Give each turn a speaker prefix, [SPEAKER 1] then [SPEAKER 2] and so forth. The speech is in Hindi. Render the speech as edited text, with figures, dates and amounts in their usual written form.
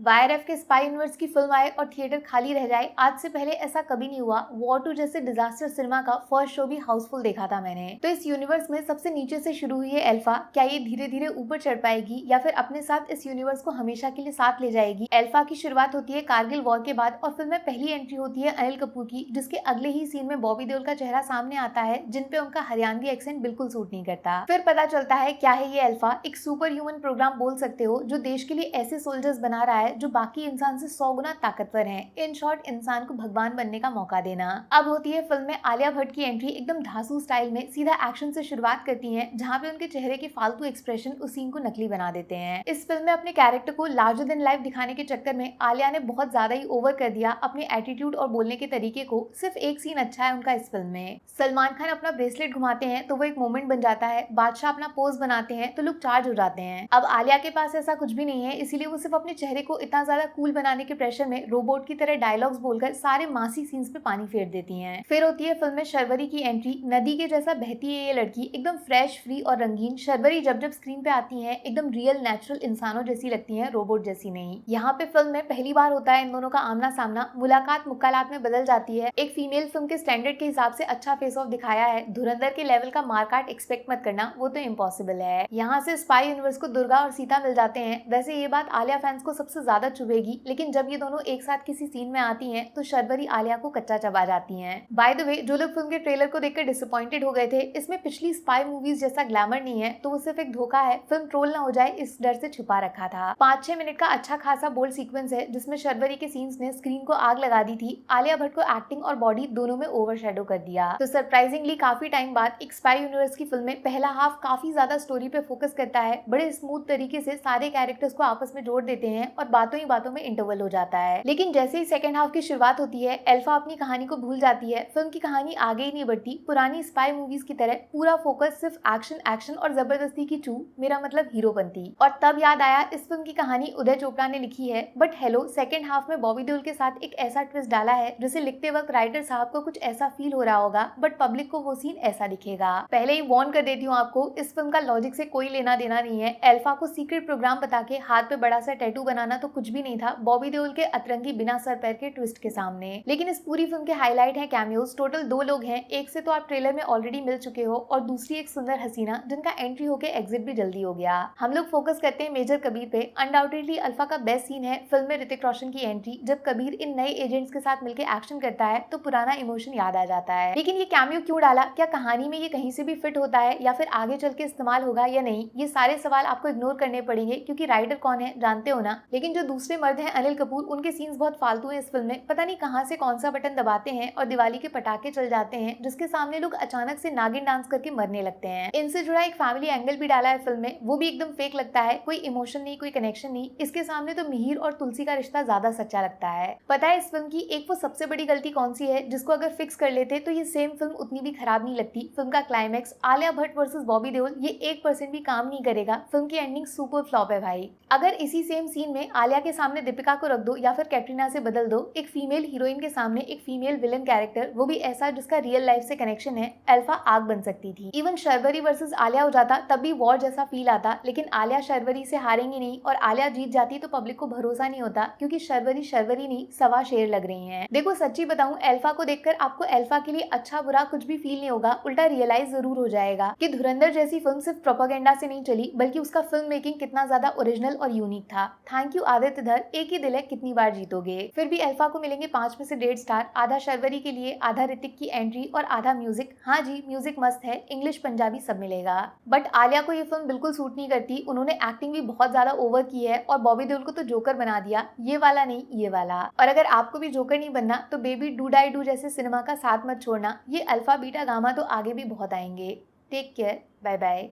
[SPEAKER 1] वाईआरएफ के स्पाई यूनिवर्स की फिल्म आए और थिएटर खाली रह जाए, आज से पहले ऐसा कभी नहीं हुआ। वॉर 2 जैसे डिजास्टर सिनेमा का फर्स्ट शो भी हाउसफुल देखा था मैंने। तो इस यूनिवर्स में सबसे नीचे से शुरू हुई है अल्फा। क्या ये धीरे धीरे ऊपर चढ़ पाएगी या फिर अपने साथ इस यूनिवर्स को हमेशा के लिए साथ ले जाएगी? अल्फा की शुरुआत होती है कारगिल वॉर के बाद और फिल्म में पहली एंट्री होती है अनिल कपूर की, जिसके अगले ही सीन में बॉबी देओल का चेहरा सामने आता है, जिन पे उनका हरियाणवी एक्सेंट बिल्कुल सूट नहीं करता। फिर पता चलता है क्या है ये अल्फा। एक सुपर ह्यूमन प्रोग्राम बोल सकते हो, जो देश के लिए ऐसे सोल्जर्स बना रहा है जो बाकी इंसान से 100 गुना ताकतवर हैं। इन शॉर्ट, इंसान को भगवान बनने का मौका देना। अब होती है फिल्म में आलिया भट्ट की एंट्री। एकदम धांसू स्टाइल में सीधा एक्शन से शुरुआत करती हैं, जहां पे उनके चेहरे के फालतू एक्सप्रेशन उस सीन को नकली बना देते हैं। इस फिल्म में अपने कैरेक्टर को लार्जर देन लाइफ दिखाने के चक्कर में आलिया ने बहुत ज्यादा ही ओवर कर दिया अपने एटीट्यूड और बोलने के तरीके को। सिर्फ एक सीन अच्छा है उनका इस फिल्म में। सलमान खान अपना ब्रेसलेट घुमाते हैं तो वो एक मोमेंट बन जाता है। बादशाह अपना पोज बनाते हैं तो लोग चार्ज हो जाते हैं। अब आलिया के पास ऐसा कुछ भी नहीं है, इसीलिए वो सिर्फ अपने चेहरे को इतना ज्यादा कूल बनाने के प्रेशर में रोबोट की तरह डायलॉग्स बोलकर सारे मासी सीन्स पे पानी फेर देती हैं। फिर होती है फिल्म में शर्वरी की एंट्री। नदी के जैसा बहती है ये लड़की, एकदम फ्रेश, फ्री और रंगीन। शर्वरी जब जब स्क्रीन पे आती हैं, एकदम रियल नेचुरल इंसानों जैसी लगती हैं, रोबोट जैसी नहीं। यहाँ पे फिल्म में पहली बार होता है इन दोनों का आमना सामना। मुलाकात मुक्कालात में बदल जाती है। एक फीमेल फिल्म के स्टैंडर्ड के हिसाब से अच्छा फेस ऑफ दिखाया है। धुरंधर के लेवल का मारकाट एक्सपेक्ट मत करना, वो तो इम्पॉसिबल है। यहाँ से स्पाई यूनिवर्स को दुर्गा और सीता मिल जाते हैं। वैसे ये बात आलिया फैंस को सबसे ज्यादा चुभेगी, लेकिन जब ये दोनों एक साथ किसी सीन में आती हैं तो शर्वरी आलिया को कच्चा चबा जाती हैं। बाय द वे, जो लोग फिल्म के ट्रेलर को देखकर डिसअपॉइंटेड हो गए थे, इसमें पिछली स्पाई मूवीज जैसा ग्लैमर नहीं है, तो वो सिर्फ एक धोखा है। फिल्म ट्रोल ना हो जाए इस डर से छुपा रखा था। 5-6 मिनट का अच्छा खासा बोल्ड सीक्वेंस है, जिसमें शर्वरी के सीन्स ने स्क्रीन को आग लगा दी थी। आलिया भट्ट को एक्टिंग और बॉडी दोनों में ओवरशैडो कर दिया। तो सरप्राइजिंगली काफी टाइम बाद एक स्पाई यूनिवर्स की फिल्म में पहला हाफ काफी ज्यादा स्टोरी पे फोकस करता है। बड़े स्मूथ तरीके से सारे कैरेक्टर्स को आपस में जोड़ देते हैं और बातों ही बातों में इंटरवल हो जाता है। लेकिन जैसे ही सेकंड हाफ की शुरुआत होती है, अल्फा अपनी कहानी को भूल जाती है। फिल्म की कहानी आगे ही नहीं बढ़ती। पुरानी स्पाई मूवीज की तरह पूरा फोकस सिर्फ एक्शन एक्शन और जबरदस्ती की चू, मेरा मतलब हीरोपंती। और तब याद आया, इस फिल्म की कहानी उदय चोपड़ा ने लिखी है। बट हेलो, सेकंड हाफ में बॉबी देओल के साथ एक ऐसा ट्विस्ट डाला है जिसे लिखते वक्त राइटर साहब को कुछ ऐसा फील हो रहा होगा, बट पब्लिक को वो सीन ऐसा दिखेगा। पहले ही वार्न कर देती हूँ आपको, इस फिल्म का लॉजिक से कोई लेना देना नहीं है। अल्फा को सीक्रेट प्रोग्राम बता के हाथ पे बड़ा सा टैटू बनाना तो कुछ भी नहीं था बॉबी देओल के अतरंगी बिना सर पैर के ट्विस्ट के सामने। लेकिन इस पूरी फिल्म के हाईलाइट हैं कैमियोज। टोटल 2 लोग हैं। एक से तो आप ट्रेलर में ऑलरेडी मिल चुके हो और दूसरी एक सुंदर हसीना, जिनका एंट्री होके एग्जिट भी जल्दी हो गया। हम लोग फोकस करते हैं मेजर कबीर पे। अनडाउटेडली अल्फा का बेस्ट सीन है फिल्म में ऋतिक रोशन की एंट्री। जब कबीर इन नए एजेंट्स के साथ मिलकर एक्शन करता है तो पुराना इमोशन याद आ जाता है। लेकिन ये कैमियो क्यों डाला? क्या कहानी में ये कहीं से भी फिट होता है या फिर आगे चल के इस्तेमाल होगा या नहीं? ये सारे सवाल आपको इग्नोर करने पड़ेंगे, क्योंकि राइटर कौन है जानते हो ना। लेकिन जो दूसरे मर्द हैं अनिल कपूर, उनके सीन्स बहुत फालतू हैं इस फिल्म में। पता नहीं कहां से कौन सा बटन दबाते हैं और दिवाली के पटाखे चल जाते हैं, जिसके सामने लोग अचानक से नागिन डांस करके मरने लगते हैं। इनसे जुड़ा एक फैमिली एंगल भी डाला है फिल्म में, वो भी एकदम फेक लगता है। कोई इमोशन नहीं, कोई कनेक्शन नहीं। इसके सामने तो मिहिर और तुलसी का रिश्ता ज्यादा सच्चा लगता है। पता है इस फिल्म की एक वो सबसे बड़ी गलती कौन सी है, जिसको अगर फिक्स कर लेते तो ये सेम फिल्म उतनी भी खराब नहीं लगती। फिल्म का क्लाइमैक्स आलिया भट्ट वर्सेस बॉबी देओल, ये 1% भी काम नहीं करेगा। फिल्म की एंडिंग सुपर फ्लॉप है भाई। अगर इसी सेम सीन में आलिया के सामने दीपिका को रख दो या फिर कैटरीना से बदल दो, एक फीमेल हीरोइन के सामने एक फीमेल विलन कैरेक्टर, वो भी ऐसा जिसका रियल लाइफ से कनेक्शन है, अल्फा आग बन सकती थी। इवन शर्वरी वर्सेस आलिया हो जाता तब भी वॉर जैसा फील आता। लेकिन आलिया शर्वरी से हारेंगी नहीं और आलिया जीत जाती तो पब्लिक को भरोसा नहीं होता, क्योंकि शर्वरी शर्वरी नहीं, सवा शेर लग रही है। देखो सच्ची बताऊं, अल्फा को देखकर आपको अल्फा के लिए अच्छा बुरा कुछ भी फील नहीं होगा। उल्टा रियलाइज जरूर हो जाएगा कि धुरंधर जैसी फिल्म सिर्फ प्रोपेगेंडा से नहीं चली, बल्कि उसका फिल्म मेकिंग कितना ज्यादा ओरिजिनल और यूनिक था। थैंक यू आदित्य धर। एक ही दिल है, कितनी बार जीतोगे। फिर भी अल्फा को मिलेंगे 5 में से 1.5 स्टार। आधा शर्वरी के लिए, आधा ऋतिक की एंट्री और आधा म्यूजिक। हाँ जी, म्यूजिक मस्त है, इंग्लिश पंजाबी सब मिलेगा। बट आलिया को ये फिल्म बिल्कुल सूट नहीं करती। उन्होंने एक्टिंग भी बहुत ज्यादा ओवर की है और बॉबी देओल को तो जोकर बना दिया। ये वाला नहीं, ये वाला। और अगर आपको भी जोकर नहीं बनना तो बेबी डू डाई डू जैसे सिनेमा का साथ मत छोड़ना। ये अल्फा बीटा गामा तो आगे भी बहुत आएंगे। Take care, bye bye.